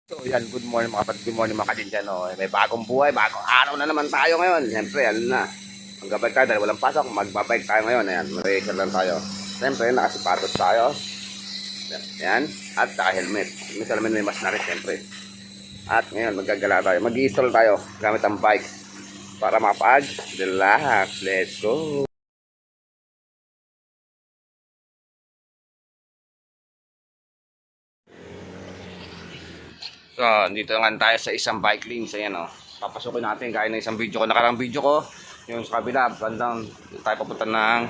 So yan, good morning mga kapatid, good morning mga kadinjan. No? May bagong buhay, bagong araw na naman tayo ngayon. Siyempre, ano na, magbabike tayo dahil walang pasok, magbabike tayo ngayon. Ayan, mag-racer lang tayo. Siyempre, nakasipatos tayo. Ayan, at naka-helmet. May salamin may mas na rin, siyempre. At ngayon, maggagala tayo, mag-i-install tayo gamit ang bike para makapag-relax. Let's go! So, dito nga tayo sa isang bike lanes. Ayan o. Papasukin natin gaya ng isang video ko. Nakarang video ko, yung sa kabila, bandang tayo papunta ng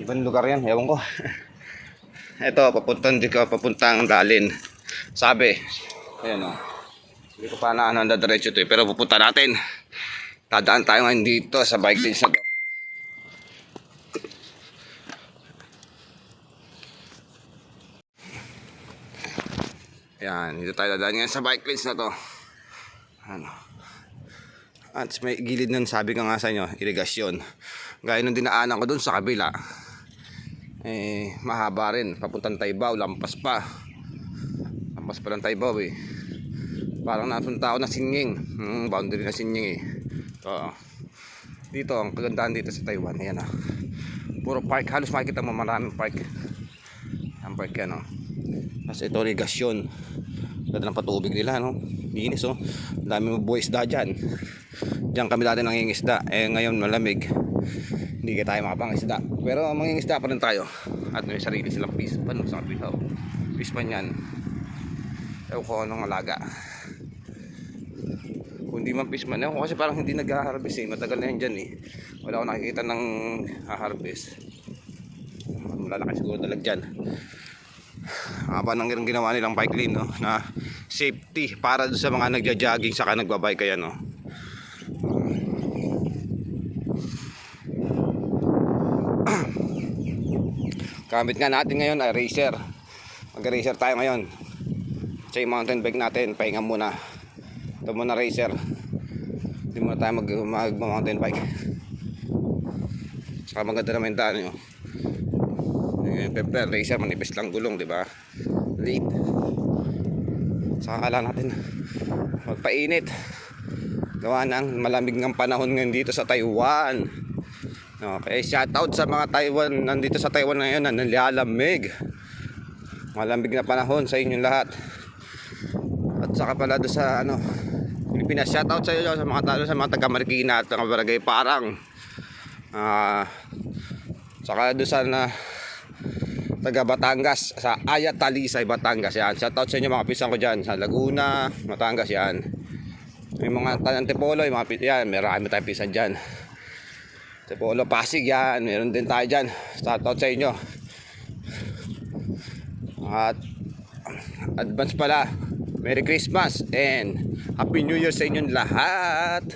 ibang lugar yan. Ewan ko. Ito, papuntang Dalin. Sabi. Ayan o. Hindi ko pa na diretso ito eh. Pero pupunta natin. Dadaan tayo ngayon dito sa bike lanes na to. Ayan, dito tayo dadaan ngayon sa bike lanes na to. Ano. At may gilid nun, sabi ko nga sa inyo, irigasyon. Gaya nung dinaanan ko dun sa kabila, mahaba rin, papuntang Taybaw, lampas pa ng Taybaw eh. Parang napunta ako na Singing, boundary na Singing eh. So, dito, ang kagandahan dito sa Taiwan, ayan ah, puro park, halos makikita mo maraming park. Ang park yan oh. Tapos ito irigasyon, ganda ng patubig nila no, linis oh, dami mo buhay isda dyan. Diyan kami dati nangingisda, ngayon malamig, hindi ka tayo makapangisda, pero mangingisda pa rin tayo. At may sarili silang pispan sa kapilaw, pispan yan, ewan ko anong alaga. Kung hindi man pispan, ewan ko kasi parang hindi nag-harvest eh, matagal na yan dyan eh, wala akong nakikita ng harvest. Malalaki siguro talag dyan. Haba nang ginawa nilang bike lane no, na safety para sa mga nagja-jogging saka nagbabike kaya no. Gamit nga natin ngayon ay racer. Mag-racer tayo ngayon. Sa mountain bike natin, pahinga muna. Ito muna racer. Hindi muna tayo mag-mountain bike. Saka maganda naman yung daan nyo. Pepper racer, manipis lang gulong, di ba? Late. Saka kailangan natin magpainit. Gawa ng malamig ng panahon ngayon dito sa Taiwan. Okay, shout out sa mga Taiwan, nandito sa Taiwan ngayon na nalalamig. Malamig na panahon sa inyong lahat. At saka pala doon sa ano, Pilipinas, shout out sa iyo sa mga taga Marikina at mga barangay Parang. Saka doon sa taga Batangas, sa Ayat Talisay, Batangas yan. Shout out sa inyo mga pisang ko dyan sa Laguna, Batangas yan. May mga Antipolo, yung mga yan, marami tayong pisan dyan. Antipolo, Pasig yan, meron din tayo dyan. Shout out sa inyo. At advance pala, Merry Christmas and Happy New Year sa inyong lahat.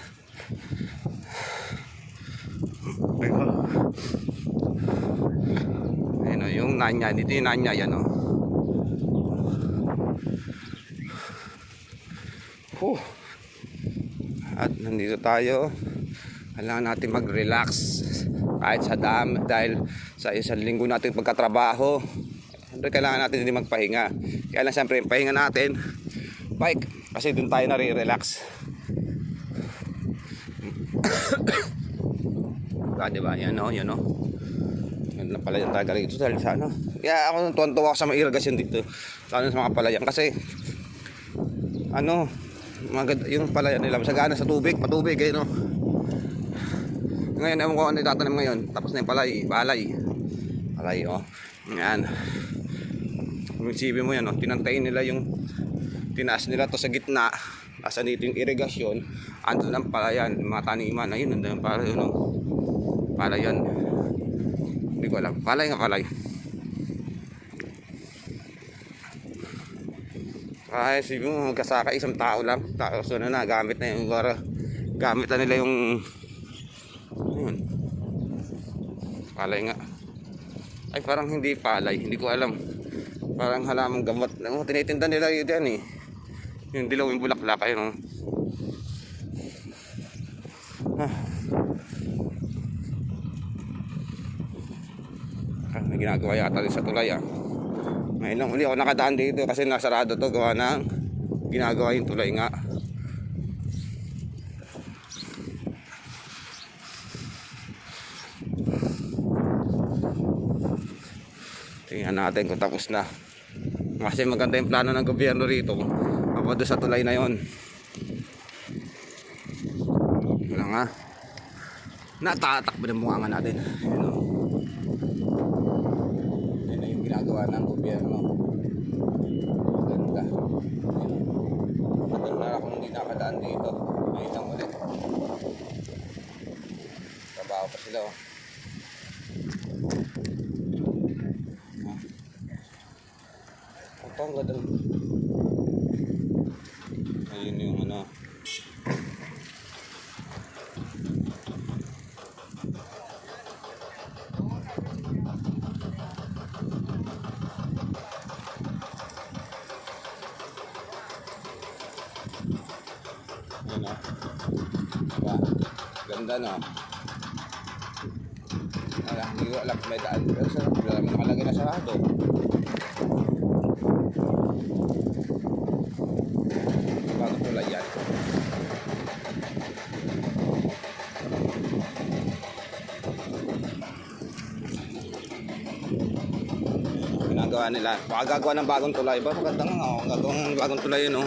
Ayun o, yung Nanya, dito yung Nanya yan o. At nandito tayo. Kailangan natin mag-relax kahit sa dam, dahil sa isang linggo natin pagkatrabaho. Siyempre kailangan natin din magpahinga. Kaya lang siyempre pahinga natin bike, kasi dun tayo nare-relax. Diba? Yan o, yan o. Yan na pala yung taga rito dahil sa ano. Kaya ako tuwan-tuwa sa mga irigasyon dito, lalo sa mga palayan, kasi ano, yung palayan nila masagana sa tubig, patubig eh no. Ngayon ewan ko ano itatanim ngayon, tapos na yung palay oh. Yan, kung isipin mo yan oh, tinantayin nila yung, tinaas nila to sa gitna, nasa dito yung irigasyon, andun ang palayan, mga taniman, ayun nandun yung palayan no. Palayan, hindi ko alam, palay. Ay siguro magkasaka isang tao lang, tapos na gamit na yung gamit na nila yung yun. Palay nga. Ay parang hindi palay, hindi ko alam. Parang halamang gamot. Tinitinda nila yun yan eh. Yung dilaw yung bulaklak kayo no. May ginagawa yata rin sa tulay ah. Ngayon lang uli ako nakadaan dito kasi nasarado to gawa ng ginagawa yung tulay nga. Tingnan natin kung tapos na. Kasi maganda yung plano ng gobyerno rito. About doon sa tulay na yon. Wala nga. Natatakbo ng bunganga natin. Ayan o. Ayan na yung ginagawa ng gobyerno. Maganda. Matagal na akong hindi nakadaan dito. Ngayon lang ulit. Trabaho pa sila o. Ang ganda. Ayun yung ano. Ayun o. Diba? Ganda no. Hindi ko alam kung may daan. Pero sa wala naman nakalagay na sarado. Bago tulay yan. Ginagawa nila. Baka gagawa ng bagong tulay ba? Maganda nga o. Gagawa ng bagong tulay yun o.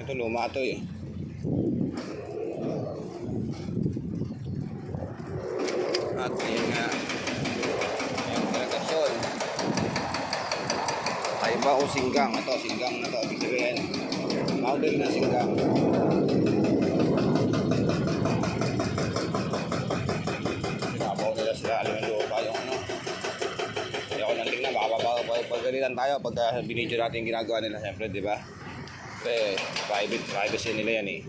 Ito luma ito eh. At yun nga. Yung delegasyon. Taiba o singgang. Ito singgang na ito. Ibig sabihin. Powder na singgang. Sinabaw nila sila. Alam yung lupa yung ano. Hindi ako nang tingnan. Pagalitan tayo pagka binidyo natin yung ginagawa nila. Siyempre diba? Kasi privacy nila yan eh.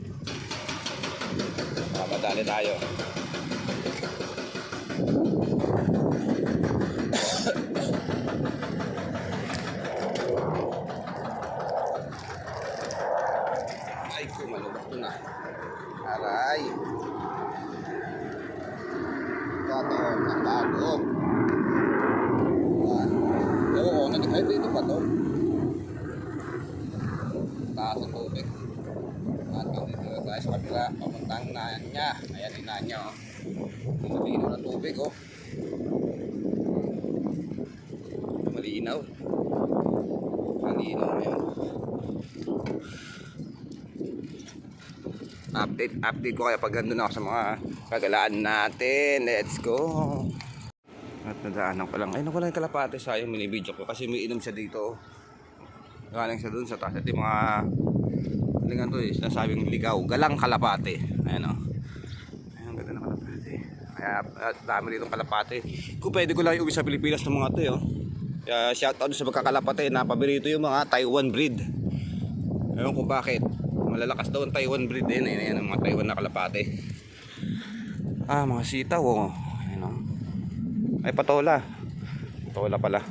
Madali tayo. Ay ko, malubak ito na. Aray. Kataon ng bago. Oo, ay dito pa to. Taas ang tubig. At dito tayo sa kabila. Papuntang Nanya. Ayan yung Nanya oh. Malinaw ng tubig oh. Malinaw. Malinaw yun. Update ko kaya pag gandun ako sa mga kagalaan natin. Let's go. At nadaanan ko lang. Ay naku lang yung kalapate. Sayang minibidyo ko kasi may inom siya dito. Galing siya dun sa taas. At yung mga lingan to eh. Sinasabing ligaw. Galang kalapate. Ayan o. Ayan ganda ng kalapate. Kaya dami ditong kalapate. Kung pwede ko lang iuwi sa Pilipinas ng mga to eh. Oh. Kaya shoutout sa magkakalapate na paborito yung mga Taiwan breed. Ewan kung bakit. Malalakas daw ang Taiwan breed din. Ayan ang mga Taiwan na kalapate. Mga sitaw oh. Ayan o. Ay patola. Patola pala.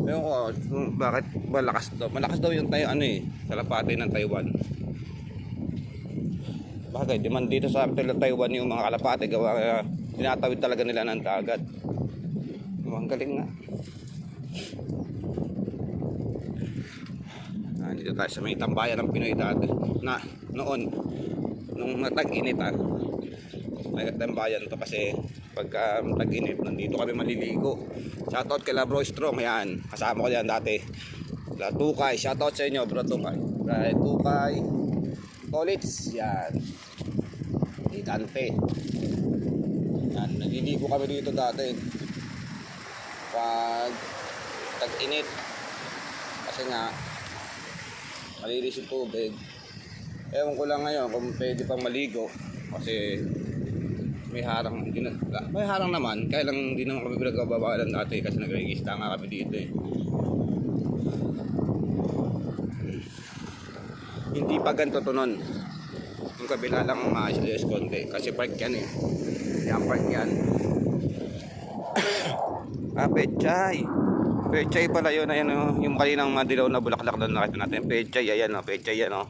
Ewan ko bakit malakas daw. Malakas daw yung tayo ano eh. Kalapate ng Taiwan. Bakit? Di man dito sa Taiwan yung mga kalapate. Gawa tinatawid talaga nila ng dagat. Ang galing nga. Dito tayo sa may tambayan ng Pinoy dati. Na noon. Nung tag-init may tambayan to kasi pagka tag-init nandito kami maliligo. Shoutout kay Labro Strong. Yan. Kasama ko yan dati. Tukay. Shoutout sa inyo bro Tukay. Tukay. Tolits. Yan. Di Dante. Yan. Naliligo kami dito dati. Pag tag-init. Kasi nga malinis yung tubig. Ewan ko lang ngayon kung pwede pang maligo kasi may harang. May harang naman kaya lang hindi naman kami pinagkababalan dati kasi nag-register nga kami dito eh. Hindi pa ganito to nun. Yung kabila lang maayos konti kasi park yan eh. Yan park yan. Pechay. Pechay pala yun. Ayan o. Yung kaninang madilaw na bulaklak doon nakita natin. Pechay. Ayan o. Pechay yan o.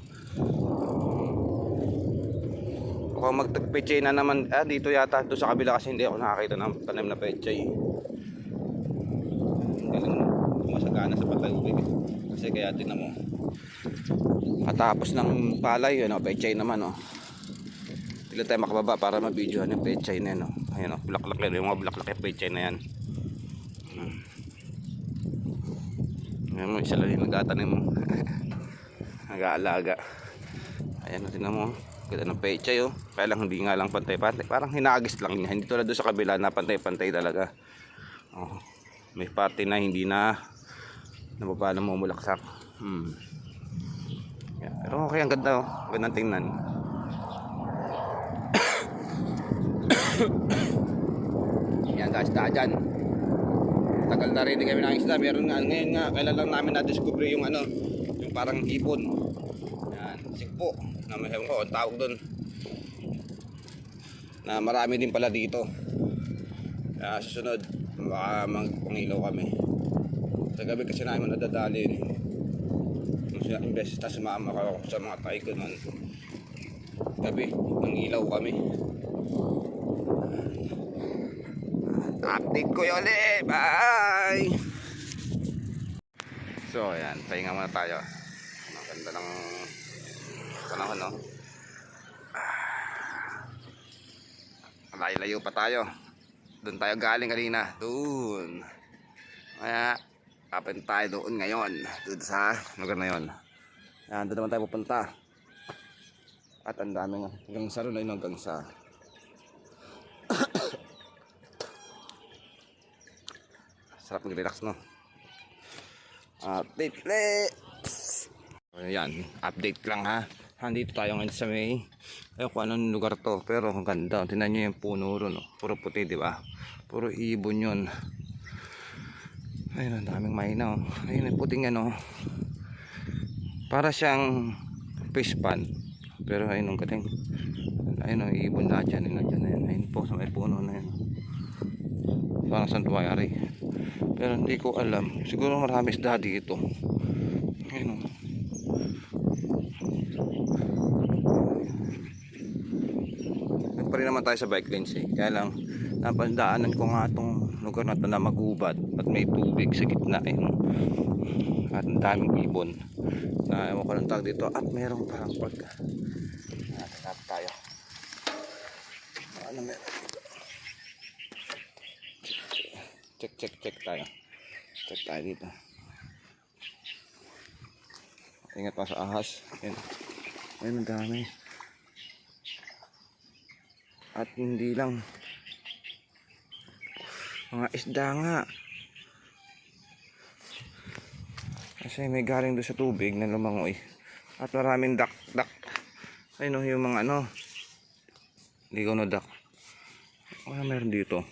Kung magtag-pechay na naman. Dito yata. Doon sa kabila kasi hindi ako nakakita ng tanim na pechay. gumagana sa patayubig. Kasi kaya tinan mo. Katapos ng palay, ano, pechay naman, oh. Hindi tayo makababa para ma-videohan yung pechay na yan, oh. Ayan, oh, bulaklak yan, yung mga bulaklak yung pechay na yan. Ayan mo, isa lang yung nagatanim mo. Nag-aalaga. Ayan, tinan mo. Ganda ng pechay, oh. Kaya lang hindi nga lang pantay-pantay. Parang hinagis lang niya. Hindi tulad doon sa kabila na pantay-pantay talaga. Oh, may parte na hindi na nababa na mumulaksak. Yeah, pero okay, ang ganda, oh. Gandang tingnan. Yan guys, dyan. Tagal na rin kami ng isda. Meron nga, ngayon nga, kailan lang namin na-discover yung ano, yung parang hipon. Yan, sikpo. Na may ko, ang tawag doon. Na marami din pala dito. Kaya susunod, baka magpangilaw kami. Sa gabi kasi namin nadadalin. Imbes na sumama ako sa mga tayo ko nun. Gabi, nangilaw kami. Update ko yun ulit. Bye! So ayan, pahinga muna tayo. Ang ganda ng panahon, no? Layo-layo pa tayo. Doon tayo galing kanina. Doon. Kaya kapan tayo doon ngayon. Doon sa lugar na yun. Ayan, doon naman tayo pupunta. At ang dami nga. Hanggang sa rin na hanggang sa sarap mag-relax, no? Update let's. Ayan, update lang ha. Nandito tayo ngayon sa may, ayun kung anong lugar to, pero ang ganda. Tingnan nyo yung puno ron, no? Puro puti, di ba? Puro ibon yun. Ayun, ang daming mahina, oh. Ayun, yung puting yan, oh. Para siyang fish pan. Pero ayun, ang galing. Ayun, oh, ibon lahat yan. Ayun po, sa may puno na yan. Parang santuary. Pero hindi ko alam. Siguro marami isda dito. Ayun, oh. Pa rin naman tayo sa bike lanes, eh. Kaya lang napandaanan ko nga itong lugar na ito na magubat at may tubig sa gitna, eh. At ang daming ibon na ewan ko ng tawag dito. At merong parang pagka hanap tayo. Ano meron dito? Check tayo. Check tayo dito. Ingat pa sa ahas. Ayun, ang dami. At hindi lang mga isda nga. Kasi may galing doon sa tubig na lumangoy. At maraming duck. Ayun, yung mga ano, ligaw na duck. Ano meron dito?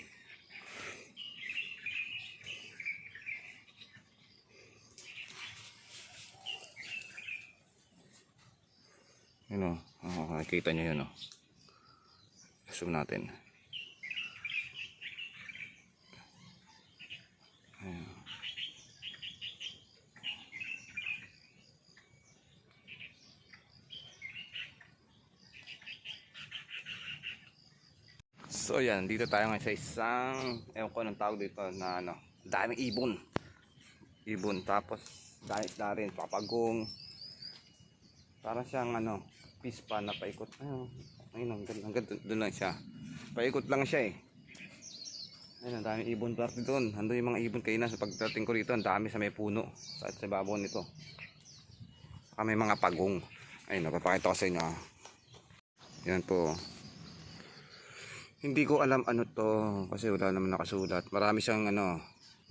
Ayun, nakikita nyo yun, oh. Zoom natin. Ayan. So yan, dito tayo ngayon sa isang, ewan ko anong tawag dito na ano, daming ibon, tapos dahil rin papagong, para siyang ano, fish pan na paikot. Ayun, hanggang doon lang siya. Paikot lang siya, eh. Ayun, ang daming ibon party doon. Ando yung mga ibon kayo na sa pagdating ko rito. Ang dami sa may puno. Sa babaw nito. Saka may mga pagong. Ayun, napapakita ko sa inyo. Yan po. Hindi ko alam ano to. Kasi wala naman nakasulat. Marami siyang ano,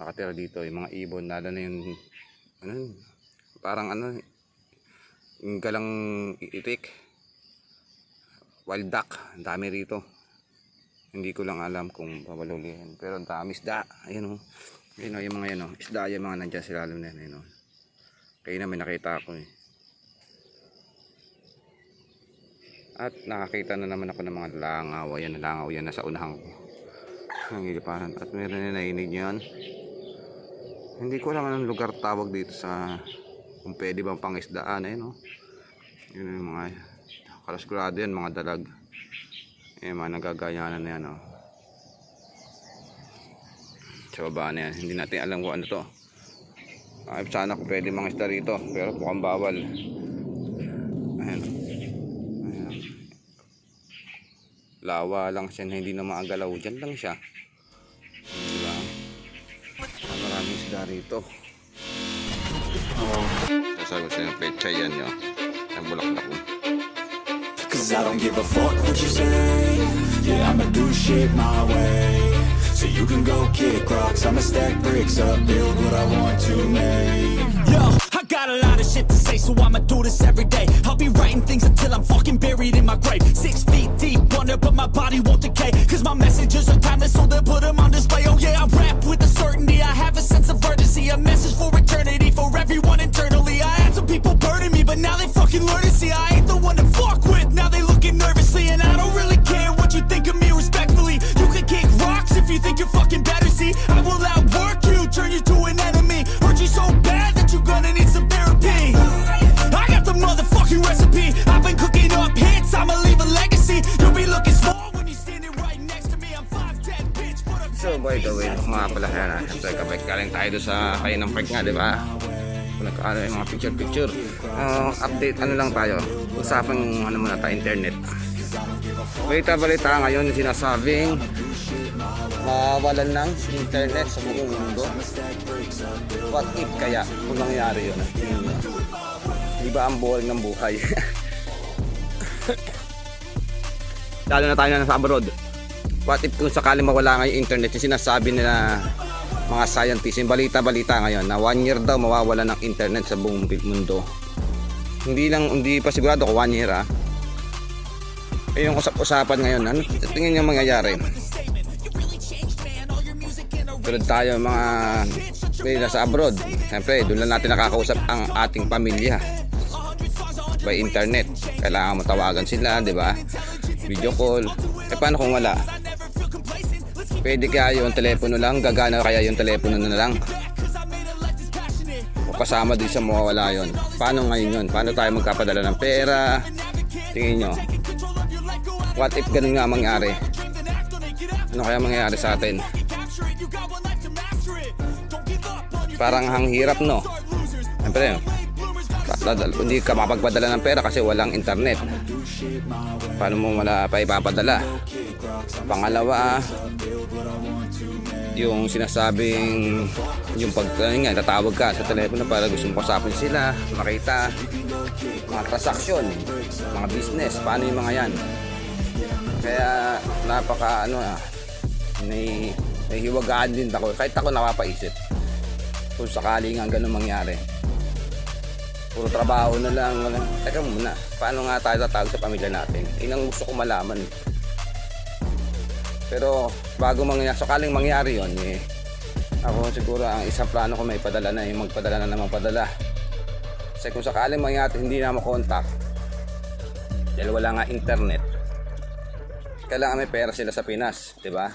nakatira dito. Yung mga ibon. Lalo na yung ano, parang ano, yung galang itik. Wild duck, ang dami rito. Hindi ko lang alam kung papalulihin, pero ang dami isda. Ayun, oh. Ayun, oh, yung mga yan, oh. Isda yung mga nandiyan sa ilalim na yan. Ayun, oh. Kaya na may nakita ako, eh. At nakakita na naman ako ng mga langaw. Ayan, langaw yan nasa unahan ko. Nangiliparan. At meron na nainig yan. Hindi ko alam anong lugar tawag dito sa kung pwede bang pangisdaan. Ayun, oh. Yun yung mga kalaskurado yan, mga dalag. Mga nagagayanan na yan, oh. Sa baba na yan. Hindi natin alam kung ano to. Ay, sana ko pwede mga isda rito, pero mukhang bawal. Ayan. Ayan. Lawa lang siya na hindi na maagalaw. Diyan lang siya. Diba? Maraming isda rito. Sasabi ko sa yung pecha yan yun. Ang bulaklak ko. Cause I don't give a fuck what you say. Yeah, I'ma do shit my way. So you can go kick rocks, I'ma stack bricks up, build what I want to make. Yo, I got a lot of shit to say, so I'ma do this every day. I'll be writing things until I'm fucking buried in my grave. 6 feet deep under, but my body won't decay. Cause my messages are timeless, so they'll put them on display. Oh yeah, I rap with a certainty, I have a sense of urgency. A message for eternity, for everyone internally. I had some people burning me, but now they fucking learn to see I ain't the one to fuck with. Now they looking nervously, and I don't really care what you think of me respectfully. You can kick rocks if you think you're fucking better, see I will outwork you, turn you to an enemy. Hurt you so bad that you're gonna need some therapy. I got the motherfucking recipe, I've been cooking up hits, I'ma leave a legacy. You'll be looking small when you're standing right next to me. I'm 5'10", bitch, but I'm So by the way, mga pala yan ha. Siyempre kabalik galing tayo doon sa kayo ng park nga, di ba? Kung nagkaano yung mga picture. Update, ano lang tayo. Usapang ano muna tayo, internet. Balita ngayon sinasabing mawalan ng internet sa buong mundo. What if kaya kung nangyari yun? Di ba ang boring ng buhay? Lalo na tayo na nasa abroad. What if kung sakali mawala nga yung internet, yung sinasabi nila mga scientists, yung balita ngayon na 1 year daw mawawala ng internet sa buong mundo. Hindi pa sigurado kung 1 year Eh yung usapan ngayon, ano tingin niyo mangyayari? Tulad tayo mga nasa abroad, siyempre doon lang natin nakakausap ang ating pamilya by internet. Kailangan mo tawagan sila, di ba? Video call. Paano kung wala? Pwede kaya yung telepono lang, gagana kaya yung telepono na lang, o kasama din sa mawawala yun. Paano ngayon yun? Paano tayo magkapadala ng pera? Tingin nyo, what if ganun nga mangyari? Ano kaya mangyayari sa atin? Parang ang hirap, no? Siyempre, hindi ka mapagpadala ng pera kasi walang internet. Paano mo pa ipapadala? Pangalawa, yung sinasabing yung tatawag ka sa telepono para gusto mong kausapin sila, makita mga transaksyon, mga business, paano yung mga yan? Kaya napaka nahihiwagaan din ako, kahit ako napapaisip kung sakali nga ganun mangyari. Puro trabaho na lang. Teka muna, paano nga tayo tatawag sa pamilya natin? Yun ang gusto ko malaman. Pero bago sakaling mangyari yun, ako siguro ang isang plano ko may padala na, yung magpadala na padala. Kasi kung sakaling mangyari hindi na makontak dahil wala nga internet, kailangan may pera sila sa Pinas, di ba?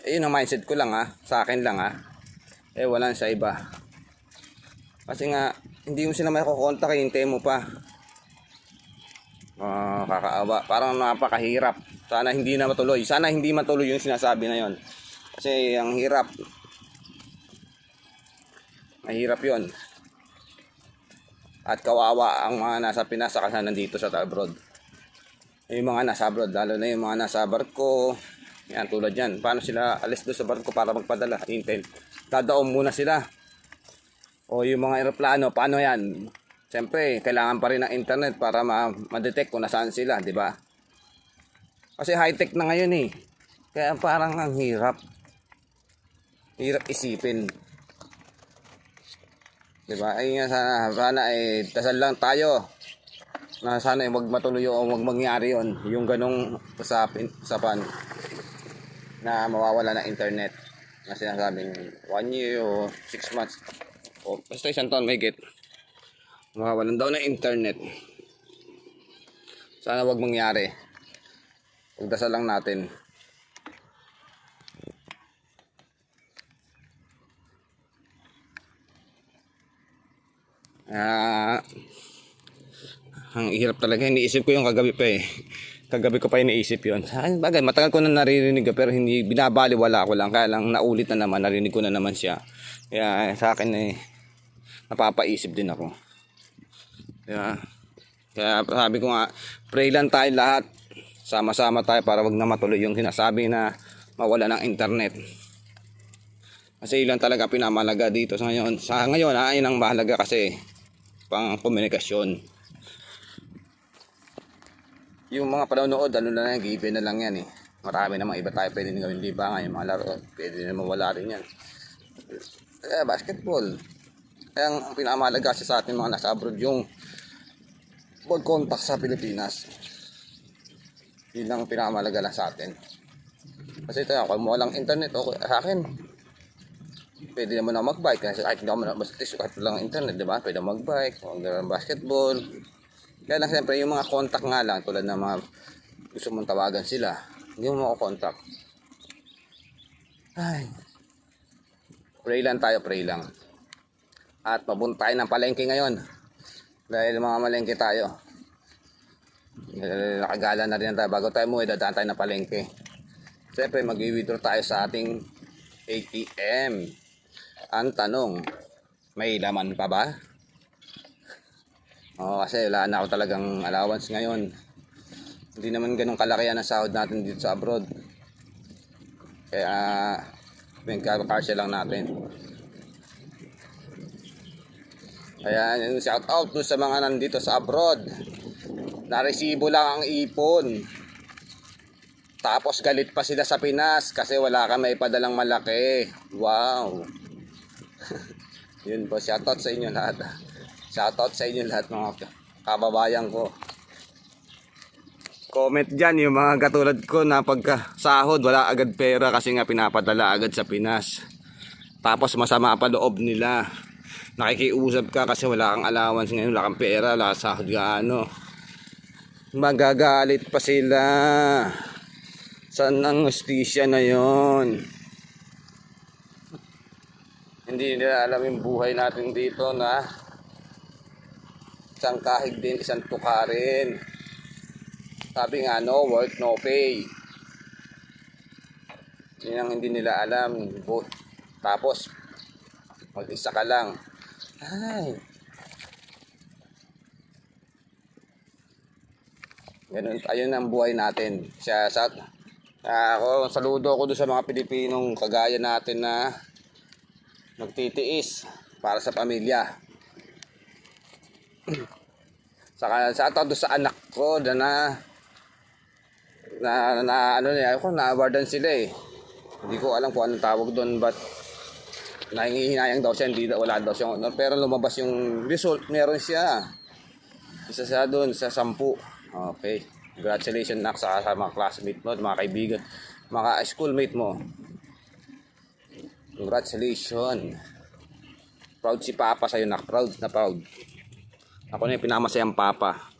Yun ang mindset ko lang sa akin lang wala sa iba. Kasi nga hindi mo sila makokontak, hintay mo pa. Kakaawa, parang napakahirap. Sana hindi matuloy yung sinasabi na yon. Kasi ang hirap. Mahirap yon. At kawawa ang mga nasa Pinas saka nandito sa abroad. Yung mga nasa abroad, lalo na yung mga nasa barko, yan tulad yan. Paano sila alis doon sa barko para magpadala? Intel. Dadaon muna sila. O yung mga eroplano, paano yan? Siyempre, kailangan pa rin ng internet para ma-detect kung nasaan sila, di ba? Kasi high-tech na ngayon Kaya parang ang hirap. Hirap isipin. Di ba? Ay nga sana dasal lang tayo na sana wag matuloy o wag mangyari yon, yung ganong usapan na mawawala ng internet na sinasabing 1 year o 6 months o basta isang taon may get mawawalan daw ng internet. Sana wag mangyari. Pagdasal lang natin. Ang hirap talaga. Iniisip ko yung kagabi pa Kagabi ko pa iniisip yun. Sa akin, bagay, matagal ko na naririnig pero hindi, binabaliwala ko lang. Kaya lang naulit na naman, narinig ko na naman siya. Kaya sa akin napapaisip din ako. Kaya sabi ko nga, pray lang tayo lahat. Sama-sama tayo para wag na matuloy yung sinasabi na mawala ng internet. Kasi ilan talaga pinamalaga dito sa ngayon. Sa ngayon, yun ang mahalaga kasi pang komunikasyon. Yung mga panonood, ano na yan, given na lang yan eh. Marami namang iba tayo pwede gawin libangan, yung mga laro, pwede naman wala rin yan. Basketball. Kaya ang pinamahalaga sa atin mga nasa abroad, yung ball contact sa Pilipinas. Yun ang pinamahalaga lang sa atin. Kasi ito, kung mo walang internet, okay, sa akin, pwede naman ako magbike. Kasi kahit hindi ako kahit walang internet, di ba? Pwede magbike, basketball. Kaya lang siyempre yung mga contact nga lang tulad ng mga gusto mong tawagan sila, hindi mo mako-contact. Ay. Pray lang tayo, pray lang. At papunta tayo ng palengke ngayon. Dahil mga malengke tayo. Nakagala na rin tayo. Bago tayo mo, dadaan tayo ng palengke. Siyempre mag-withdraw tayo sa ating ATM. Ang tanong, may laman pa ba? Kasi wala na ako talagang allowance ngayon. Hindi naman ganun kalaki ang sahod natin dito sa abroad. Kaya karsya lang natin. Kaya shout out sa mga nandito sa abroad. Naresibo lang ang ipon. Tapos galit pa sila sa Pinas kasi wala ka may padalang malaki. Wow. Yun po, shout out sa inyo lahat. Shoutout sa inyo lahat mga kababayan ko. Comment dyan yung mga katulad ko na pagka sahod wala agad pera kasi nga pinapadala agad sa Pinas. Tapos masama pa loob nila. Nakikiusap ka kasi wala kang allowance ngayon, wala kang pera, wala sahod gaano. Magagalit pa sila. Saan ang hustisya na yon? Hindi nila alam yung buhay natin dito na isang kahig din, isang tukarin. Sabi nga, no work, no pay. Yun ang hindi nila alam. Tapos, mag-isa ka lang. Ay. Ganun, ayun ang buhay natin. Ako, saludo ako doon sa mga Pilipinong kagaya natin na nagtitiis para sa pamilya. Sa doon sa anak ko na ano niya ako na-awardan sila eh. Hindi ko alam kung anong tawag doon, but nahingihinayang daw siya, hindi wala daw siya honor, pero lumabas yung result, meron siya. Isa siya doon sa 10. Okay. Congratulations nak sa mga classmate mo, mga kaibigan, mga schoolmate mo. Congratulations. Proud si Papa sa'yo nak, proud na proud. Ako na yung pinamasayang papa.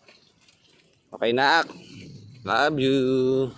Okay, nak. Love you.